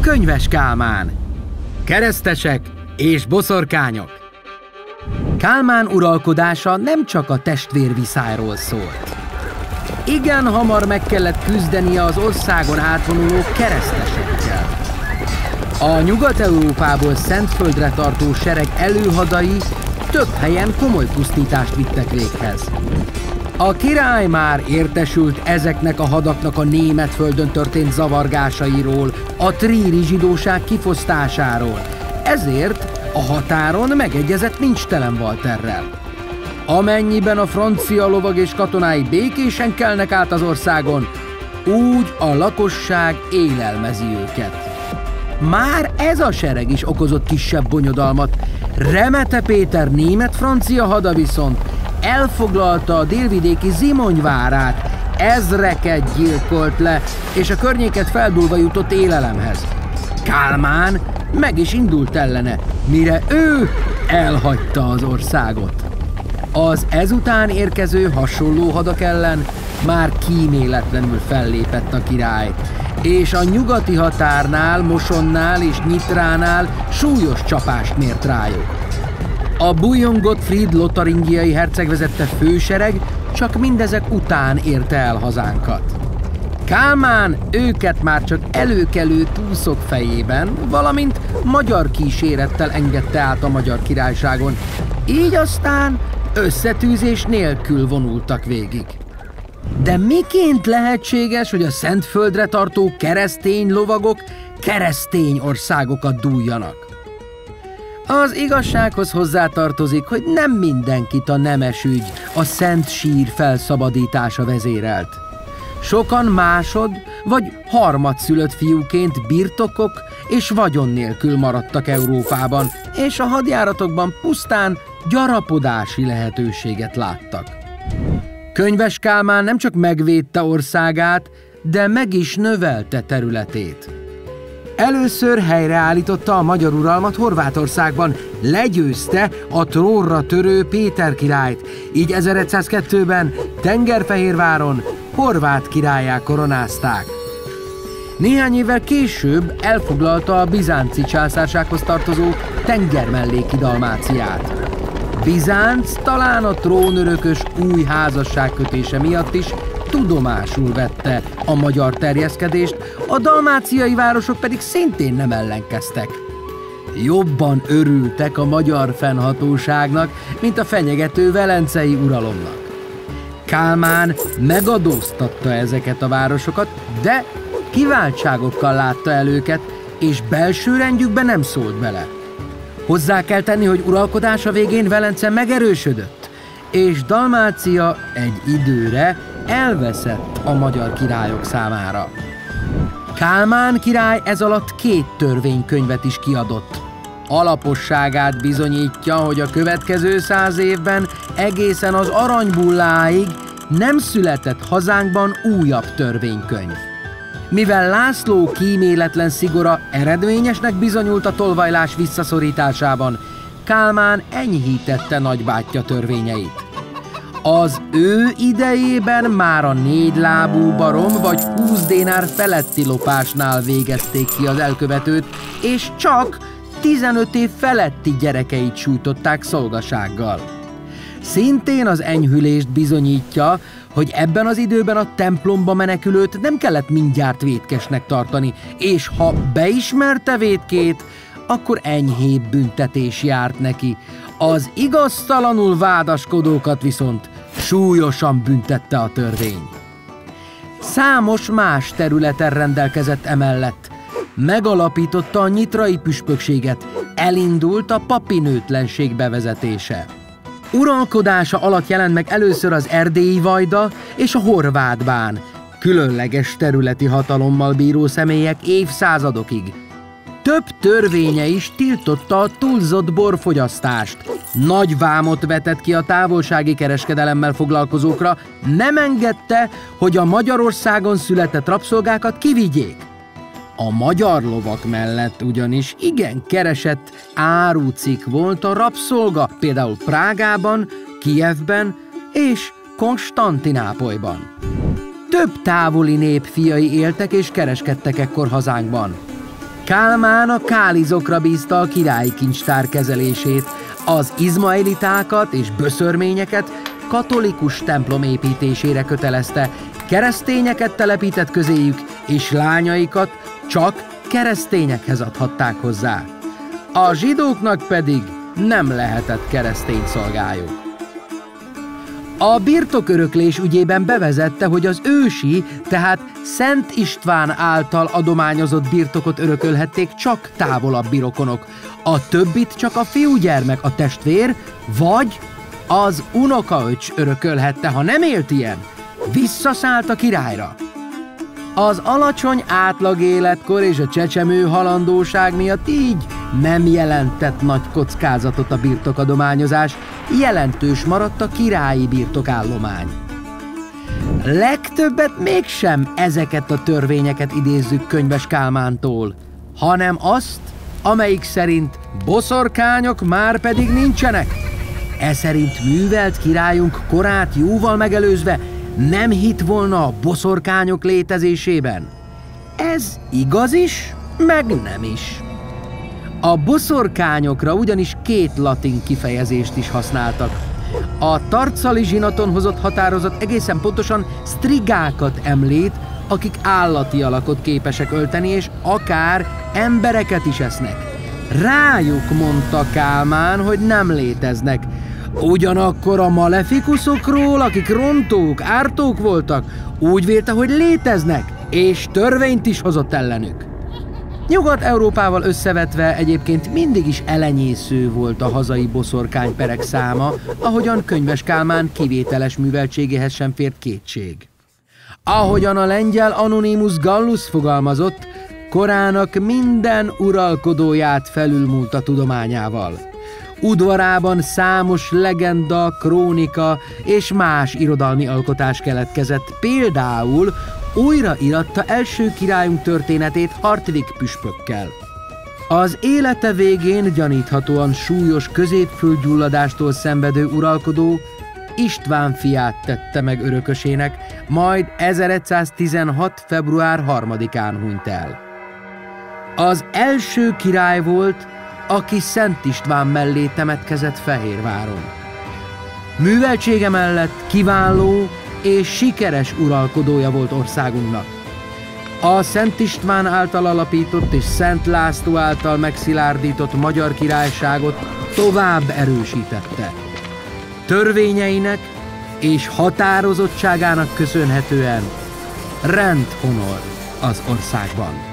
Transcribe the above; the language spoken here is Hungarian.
Könyves Kálmán. Keresztesek és boszorkányok. Kálmán uralkodása nem csak a testvérviszályról szólt. Igen hamar meg kellett küzdenie az országon átvonuló keresztesekkel. A Nyugat-Európából Szentföldre tartó sereg előhadai több helyen komoly pusztítást vittek véghez. A király már értesült ezeknek a hadaknak a Németföldön történt zavargásairól, a tríri zsidóság kifosztásáról, ezért a határon megegyezett Nincstelen Walterrel. Amennyiben a francia lovag és katonái békésen kelnek át az országon, úgy a lakosság élelmezi őket. Már ez a sereg is okozott kisebb bonyodalmat. Remete Péter német-francia hada viszont elfoglalta a délvidéki Zimony várát, ezreket gyilkolt le, és a környéket feldúlva jutott élelemhez. Kálmán meg is indult ellene, mire ő elhagyta az országot. Az ezután érkező hasonló hadak ellen már kíméletlenül fellépett a király, és a nyugati határnál, Mosonnál és Nyitránál súlyos csapást mért rájuk. A Bouillon Gottfried lotaringiai herceg vezette fősereg csak mindezek után érte el hazánkat. Kálmán őket már csak előkelő túszok fejében, valamint magyar kísérettel engedte át a Magyar Királyságon, így aztán összetűzés nélkül vonultak végig. De miként lehetséges, hogy a Szentföldre tartó keresztény lovagok keresztény országokat dúljanak? Az igazsághoz hozzátartozik, hogy nem mindenkit a nemesügy, a Szent Sír felszabadítása vezérelt. Sokan másod vagy harmadszülött fiúként birtokok és vagyon nélkül maradtak Európában, és a hadjáratokban pusztán gyarapodási lehetőséget láttak. Könyves Kálmán nem csak megvédte országát, de meg is növelte területét. Először helyreállította a magyar uralmat Horvátországban, legyőzte a trónra törő Péter királyt, így 1102-ben Tengerfehérváron horvát királlyá koronázták. Néhány évvel később elfoglalta a bizánci császársághoz tartozó tengermelléki Dalmáciát. Bizánc talán a trónörökös új házasságkötése miatt is tudomásul vette a magyar terjeszkedést, a dalmáciai városok pedig szintén nem ellenkeztek. Jobban örültek a magyar fennhatóságnak, mint a fenyegető velencei uralomnak. Kálmán megadóztatta ezeket a városokat, de kiváltságokkal látta el őket, és belső rendjükbe nem szólt bele. Hozzá kell tenni, hogy uralkodása végén Velence megerősödött, és Dalmácia egy időre elveszett a magyar királyok számára. Kálmán király ez alatt 2 törvénykönyvet is kiadott. Alaposságát bizonyítja, hogy a következő 100 évben egészen az Aranybulláig nem született hazánkban újabb törvénykönyv. Mivel László kíméletlen szigora eredményesnek bizonyult a tolvajlás visszaszorításában, Kálmán enyhítette nagybátyja törvényeit. Az ő idejében már a 4 lábú barom vagy 20 dénár feletti lopásnál végezték ki az elkövetőt, és csak 15 év feletti gyerekeit sújtották szolgasággal. Szintén az enyhülést bizonyítja, hogy ebben az időben a templomba menekülőt nem kellett mindjárt vétkesnek tartani, és ha beismerte vétkét, akkor enyhébb büntetés járt neki. Az igaztalanul vádaskodókat viszont súlyosan büntette a törvény. Számos más területen rendelkezett emellett. Megalapította a nyitrai püspökséget, elindult a papinőtlenség bevezetése. Uralkodása alatt jelent meg először az erdélyi vajda és a horvát bán, különleges területi hatalommal bíró személyek évszázadokig. Több törvénye is tiltotta a túlzott borfogyasztást, nagy vámot vetett ki a távolsági kereskedelemmel foglalkozókra, nem engedte, hogy a Magyarországon született rabszolgákat kivigyék. A magyar lovak mellett ugyanis igen keresett árucikk volt a rabszolga, például Prágában, Kijevben és Konstantinápolyban. Több távoli nép fiai éltek és kereskedtek ekkor hazánkban. Kálmán a kálizokra bízta a királyi kincstár kezelését, az izmaelitákat és böszörményeket katolikus templom építésére kötelezte, keresztényeket telepített közéjük, és lányaikat csak keresztényekhez adhatták hozzá. A zsidóknak pedig nem lehetett keresztény szolgájuk. A birtoköröklés ügyében bevezette, hogy az ősi, tehát Szent István által adományozott birtokot örökölhették csak távolabbi rokonok, a többit csak a fiúgyermek, a testvér vagy az unokaöcs örökölhette, ha nem élt ilyen, visszaszállt a királyra. Az alacsony átlag életkor és a csecsemő halandóság miatt így nem jelentett nagy kockázatot a birtokadományozás, jelentős maradt a királyi birtokállomány. Legtöbbet mégsem ezeket a törvényeket idézzük Könyves Kálmántól, hanem azt, amelyik szerint boszorkányok már pedig nincsenek. E szerint művelt királyunk korát jóval megelőzve nem hitt volna a boszorkányok létezésében. Ez igaz is, meg nem is. A boszorkányokra ugyanis két latin kifejezést is használtak. A tarcali zsinaton hozott határozat egészen pontosan strigákat említ, akik állati alakot képesek ölteni, és akár embereket is esznek. Rájuk mondta Kálmán, hogy nem léteznek. Ugyanakkor a malefikusokról, akik rontók, ártók voltak, úgy vélte, hogy léteznek, és törvényt is hozott ellenük. Nyugat-Európával összevetve egyébként mindig is elenyésző volt a hazai boszorkányperek száma, ahogyan Könyves Kálmán kivételes műveltségéhez sem fért kétség. Ahogyan a lengyel Anonymus Gallus fogalmazott, korának minden uralkodóját felülmúlt a tudományával. Udvarában számos legenda, krónika és más irodalmi alkotás keletkezett, például újraíratta első királyunk történetét Hartwig püspökkel. Az élete végén gyaníthatóan súlyos középföldgyulladástól szenvedő uralkodó István fiát tette meg örökösének, majd 1116. február 3-án hunyt el. Az első király volt, aki Szent István mellé temetkezett Fehérváron. Műveltsége mellett kiváló és sikeres uralkodója volt országunknak. A Szent István által alapított és Szent László által megszilárdított Magyar Királyságot tovább erősítette. Törvényeinek és határozottságának köszönhetően rendhonor az országban.